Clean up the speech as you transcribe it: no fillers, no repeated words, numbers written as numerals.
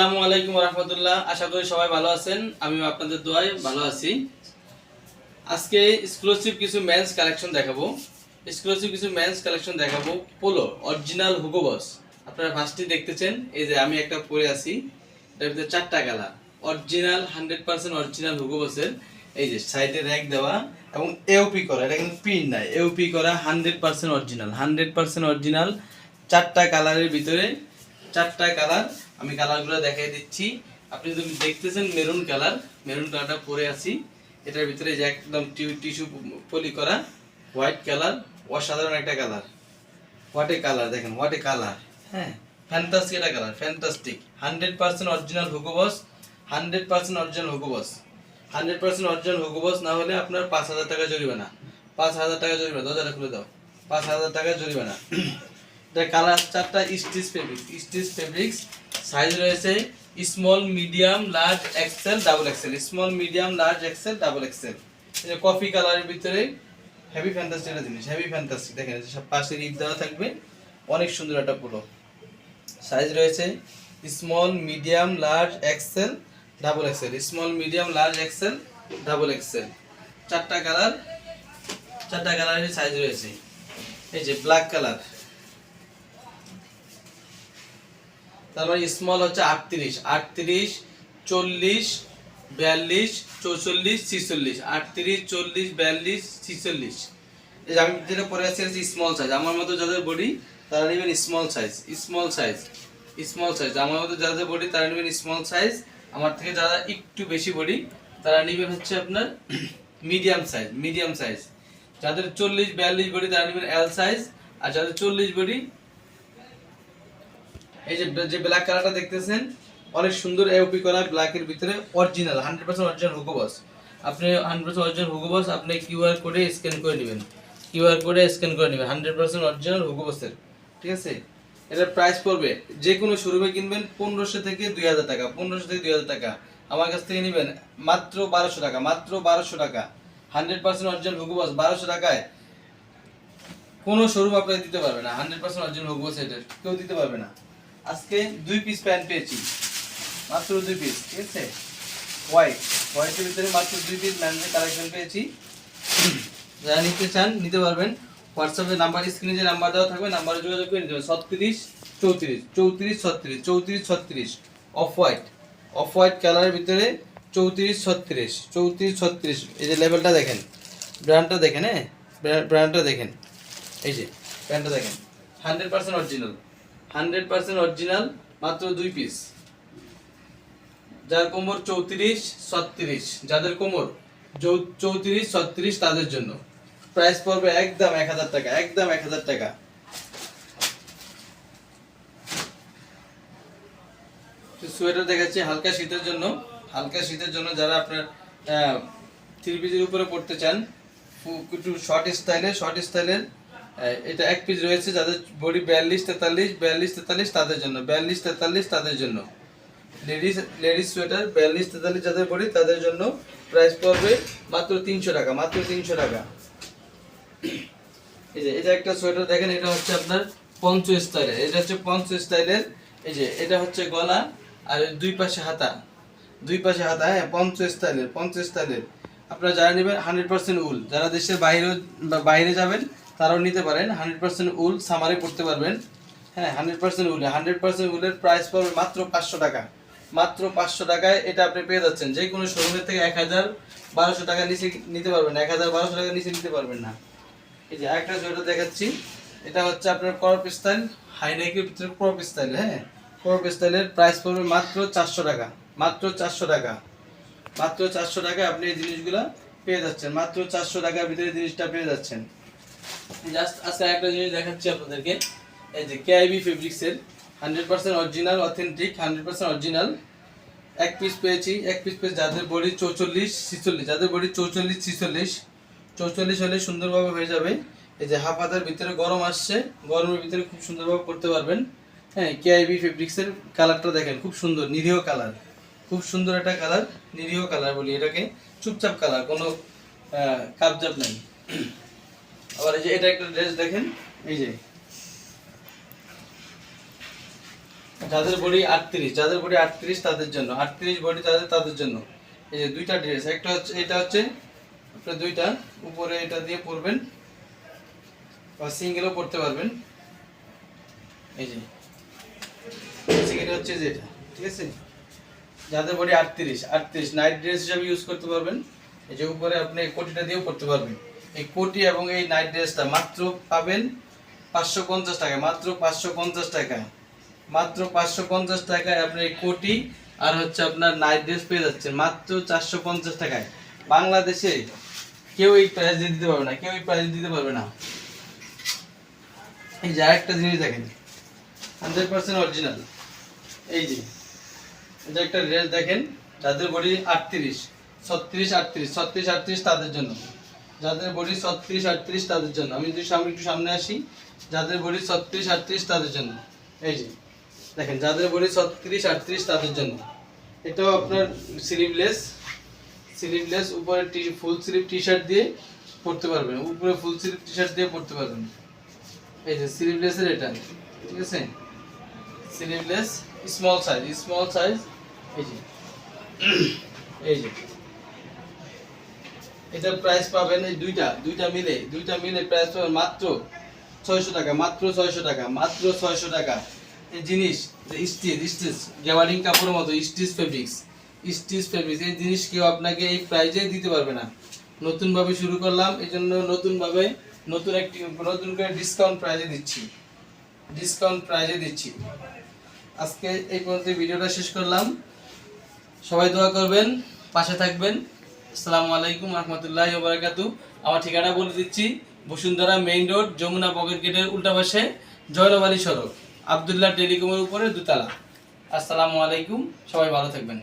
আসসালামু আলাইকুম রাহমাতুল্লাহ। আশা করি সবাই ভালো আছেন, আমিও আপনাদের দোয়ায় ভালো আছি। আজকে এক্সক্লুসিভ কিছু মেন্স কালেকশন দেখাবো। পোলো অরিজিনাল হুগো বস। আপনারা ফার্স্টে দেখতেছেন, এই যে আমি একটা পরে আছি, এর ভিতরে চারটা কালার অরিজিনাল 100% অরিজিনাল হুগো বসের। এই যে সাইডে র‍্যাক দেওয়া এবং এওপি করা, এটা কিন্তু প্রিন্ট নাই, এওপি করা 100% অরিজিনাল, 100% অরিজিনাল। চারটা কালারের ভিতরে চারটা কালার, আমি কালারগুলো দেখাই দিচ্ছি। আপনি যদি দেখতেছেন মেরুন কালারটা পরে আছি, এটার ভিতরে যে একদম টিস্যু পলি করা হোয়াইট কালার, অসাধারণ একটা কালার। হোয়াট এ কালার, দেখেন হোয়াট এ কালার। হ্যাঁ, ফ্যান্টাস্টিক একটা কালার, ফ্যান্টাস্টিক। 100% অরিজিনাল হুগো বস, 100% অরিজিনাল হুগো বস। 100% অরিজিনাল হুগো বস না হলে আপনার 5,000 টাকা জরিমানা। 5,000 টাকা জরিমানা, দরজাটা খুলে দাও। 5,000 টাকা জরিমানা। এটা কালার চারটা স্টিচ ফেব্রিক্স। সাইজ রয়েছে small, medium, large, XL, double XL. Small, medium, large, XL, double XL. এই কফি কালারের ভিতরে হেভি ফ্যান্টাস্টিক একটা জিনিস, হেভি ফ্যান্টাস্টিক। দেখেন সব পাশে রিপ দেওয়া থাকবে, অনেক সুন্দর একটা পোলো। সাইজ রয়েছে small, medium, large, XL, double XL. Small, medium, large, XL, double XL. চারটা কালারের সাইজ রয়েছে। এই যে ব্ল্যাক কালার, তারপর স্মল হচ্ছে 38, 40, 42, 44, 46। 38, 40, 42, 46। এই যে আমি যেটা পরে আছি স্মল সাইজ। আমার মতো যাদের বডি তারা নেবেন স্মল সাইজ। আমার মতো যাদের বডি তারা নেবেন স্মল সাইজ। আমার থেকে যারা একটু বেশি বডি তারা নেবেন হচ্ছে আপনার মিডিয়াম সাইজ। যাদের 40, 42 বডি তারা নেবেন এল সাইজ। আর যাদের 40 বডি, এই যে ব্ল্যাক কালারটা দেখতেছেন, অনেক সুন্দর এওপি করা ব্ল্যাকের ভিতরে অরিজিনাল 100% অরিজিনাল হুগো বস। আপনি 100% অরিজিনাল হুগো বস আপনি কিউআর কোডে স্ক্যান করে নেবেন। 100% অরিজিনাল হুগো বসের, ঠিক আছে। এটার প্রাইস পড়বে, যে কোনো শোরুমে কিনবেন 1500 থেকে 2000 টাকা, 1500 থেকে 2000 টাকা। আমার কাছ থেকে নেবেন মাত্র 1200 টাকা, মাত্র 1200 টাকা। 100% অরিজিনাল হুগো বস 1200 টাকায় কোনো শোরুম আপনাকে দিতে পারবে না। 100% অরিজিনাল হুগো বস এটার কেউ দিতে পারবে না। আজকে 2 পিস প্যান্ট পেয়েছি, মাত্র 2 পিস, ঠিক আছে। হোয়াইটের ভিতরে মাত্র 2 পিস ম্যানের কালেকশন পেয়েছি। যারা নিতে চান নিতে পারবেন। হোয়াটসঅ্যাপে নাম্বার, স্ক্রিনে যে নাম্বার দেওয়া থাকবে নাম্বারে যোগাযোগ করে নিতে হবে। 36 34 34 36 34 36। অফ হোয়াইট কালারের ভিতরে 34 36 34 36। এই যে লেভেলটা দেখেন, ব্র্যান্ডটা দেখেন, হ্যাঁ ব্র্যান্ডটা দেখেন। এই যে ব্র্যান্ডটা দেখেন, 100% অরিজিনাল, 100% অরিজিনাল। মাত্র 2 পিস। যার কোমর 34 36, যাদের কোমর 34 36 তাদের জন্য প্রাইস পড়বে একদম 1000 টাকা, একদম 1000 টাকা। সোয়েটার দেখাচ্ছি হালকা শীতের জন্য, যারা আপনার 3 পিসের উপরে পড়তে চান, একটু শর্ট স্টাইলের। এটা এক পিস রয়েছে, যাদের বডি 42 43 তাদের জন্য, 42 43 তাদের জন্য। লেডিস সোয়েটার 42 43 যাদের বডি তাদের জন্য প্রাইস পড়বে মাত্র 300 টাকা, মাত্র 300 টাকা। এই যে এটা একটা সোয়েটার দেখেন, এটা হচ্ছে আপনার পঞ্চ স্টাইলের, এই যে এটা হচ্ছে গলা আর দুই পাশে হাতা, হ্যাঁ পঞ্চ স্টাইলের। আপনারা যারা নেবেন 100% উল, যারা দেশের বাইরে যাবেন তারাও নিতে পারেন। 100% উল, সামারে পড়তে পারবেন। হ্যাঁ 100% উলের প্রাইস পড়বে মাত্র 500 টাকা, মাত্র 500 টাকায় এটা আপনি পেয়ে যাচ্ছেন। যে কোনো শোরুমের থেকে 1000-1200 টাকা নিচে নিতে পারবেন, 1000-1200 টাকা নিচে নিতে পারবেন না। এই যে একটা সোয়েটার দেখাচ্ছি, এটা হচ্ছে আপনার ক্রপ স্টাইল, হাই নেকের ভিতরে ক্রপ স্টাইল। হ্যাঁ ক্রপ স্টাইলের প্রাইস পড়বে মাত্র 400 টাকা, মাত্র 400 টাকা, মাত্র 400 টাকায় আপনি এই জিনিসগুলো পেয়ে যাচ্ছেন। মাত্র 400 টাকার ভিতরে জিনিসটা পেয়ে যাচ্ছেন। জাস্ট আজকে একটা জিনিস দেখাচ্ছি আপনাদেরকে, এই যে কেআইবি ফেব্রিক্সের 100% অরিজিনাল, অথেন্টিক 100% অরিজিনাল এক পিস পেয়েছি। যাদের বডি 44 46, যাদের বডি 44 46 44 হলে সুন্দরভাবে হয়ে যাবে। এই যে হাফ হাতার ভিতরে গরম আসছে, গরমের ভিতরে খুব সুন্দরভাবে করতে পারবেন। হ্যাঁ কেআইবি ফেব্রিক্সের কালারটা দেখেন, খুব সুন্দর নিরীহ কালার, খুব সুন্দর একটা কালার, নিরীহ কালার বলি এটাকে, চুপচাপ কালার, কোনো কাবজাব নাই। আবার এই যে এটা একটা ড্রেস দেখেন, এই যে যাদের বডি 38, যাদের বডি 38 তাদের জন্য, 38 বডি তাদের জন্য এই যে দুইটা ড্রেস, একটা হচ্ছে এটা হচ্ছে আপনার দুইটা উপরে এটা দিয়ে পরবেন বা সিঙ্গেলও পরতে পারবেন। এই যে এটা হচ্ছে যেটা, ঠিক আছে। যাদের বডি 38 নাইট ড্রেস হিসেবে ইউজ করতে পারবেন। এই যে উপরে আপনি কোটিটা দিয়েও পরতে পারবেন। এই কোটি এবং এই নাইট ড্রেসটা মাত্র পাবেন 550 টাকা, মাত্র 550 টাকা, মাত্র 550 টাকায় আপনি এই কোটি আর হচ্ছে আপনার নাইট ড্রেস পেয়ে যাচ্ছেন মাত্র 450 টাকায়। বাংলাদেশে কেউ এই প্রাইস দিতে পারবে না, কেউ এই প্রাইস দিতে পারবে না। এই যে আরেকটা জিনিস দেখেন, 100% অরিজিনাল। এই যে এটা একটা ড্রেস দেখেন, যাদের বডি 38, 36, 38, 36, 38 তাদের জন্য, যাদের বডি 36, 38 তাদের জন্য। আমি যদি একটু সামনে আসি, যাদের বডি 36, 38 তাদের জন্য। এই যে দেখেন, যাদের বডি 36, 38 তাদের জন্য। এটাও আপনার স্লিভলেস, স্লিভলেস উপরে ফুল স্লিভ টি শার্ট দিয়ে পরতে পারবেন, উপরে ফুল স্লিভ টি শার্ট দিয়ে পরতে পারবেন। এই যে স্লিভলেসের এটা, ঠিক আছে, sleeveless small size, small size. এই যে এই যে এটার প্রাইস পাবেন এই দুইটা মিলে প্রাইস পাবেন মাত্র 600 টাকা, মাত্র 600 টাকা, মাত্র 600 টাকা। এই জিনিস স্টিচ গ্যাবার্ডিং কাপড়ের মতো স্টিচ ফেব্রিক্স, এই জিনিস কেউ আপনাকে এই প্রাইজে দিতে পারবে না। নতুনভাবে শুরু করলাম, এই জন্য নতুন করে ডিসকাউন্ট প্রাইজে দিচ্ছি। আজকে এই পর্যন্ত ভিডিওটা শেষ করলাম। সবাই দোয়া করবেন, পাশে থাকবেন। আসসালামু আলাইকুম রহমতুল্লাহি ওয়া বারাকাতুহু। আমার ঠিকানা বলে দিচ্ছি, Bashundhara main road, Jamuna pocket গেটের উল্টা পাশে, জয়নবাড়ি সড়ক, আব্দুল্লাহ টেলিকমের উপরে 2 তলা। আসসালামু আলাইকুম, সবাই ভালো থাকবেন।